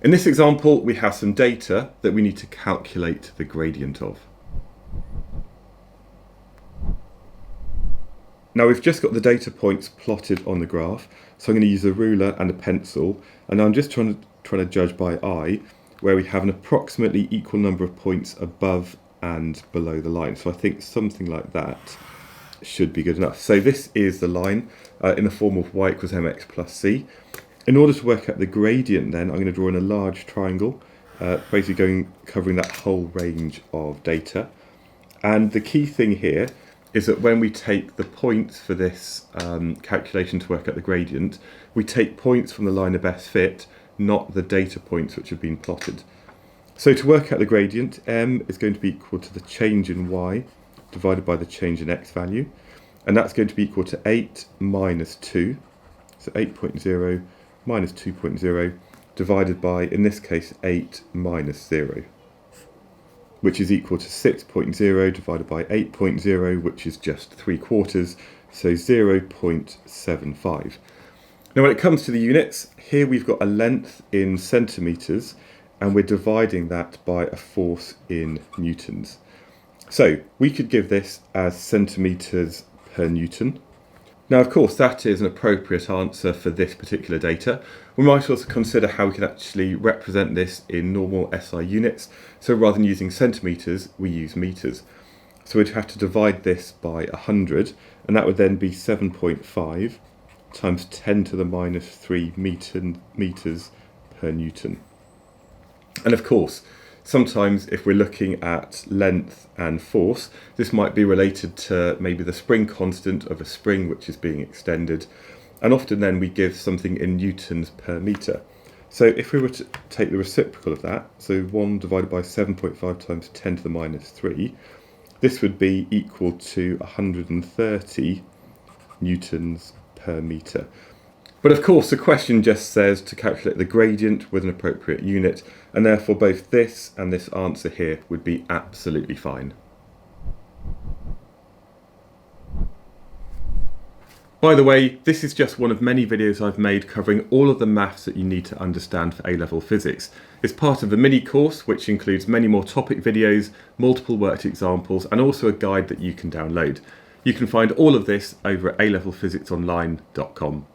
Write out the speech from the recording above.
In this example, we have some data that we need to calculate the gradient of. Now we've just got the data points plotted on the graph, so I'm going to use a ruler and a pencil, and I'm just trying to judge by eye where we have an approximately equal number of points above and below the line. So I think something like that should be good enough. So this is the line in the form of y equals mx plus c. In order to work out the gradient then, I'm going to draw in a large triangle, basically covering that whole range of data. And the key thing here is that when we take the points for this calculation to work out the gradient, we take points from the line of best fit, not the data points which have been plotted. So to work out the gradient, m is going to be equal to the change in y divided by the change in x value, and that's going to be equal to 8 minus 2, so 8.0 minus 2.0 divided by, in this case, 8 minus 0. Which is equal to 6.0 divided by 8.0, which is just 3/4, so 0.75. Now when it comes to the units, here we've got a length in centimetres, and we're dividing that by a force in newtons. So we could give this as centimetres per newton. Now, of course, that is an appropriate answer for this particular data. We might also consider how we can actually represent this in normal SI units. So rather than using centimetres, we use metres. So we'd have to divide this by 100, and that would then be 7.5 times 10 to the minus 3 metres per newton. And of course, sometimes if we're looking at length and force, this might be related to maybe the spring constant of a spring which is being extended, and often then we give something in newtons per metre. So if we were to take the reciprocal of that, so 1 divided by 7.5 times 10 to the minus 3, this would be equal to 130 newtons per metre. But of course the question just says to calculate the gradient with an appropriate unit, and therefore both this and this answer here would be absolutely fine. By the way, this is just one of many videos I've made covering all of the maths that you need to understand for A-level physics. It's part of a mini course which includes many more topic videos, multiple worked examples, and also a guide that you can download. You can find all of this over at alevelphysicsonline.com.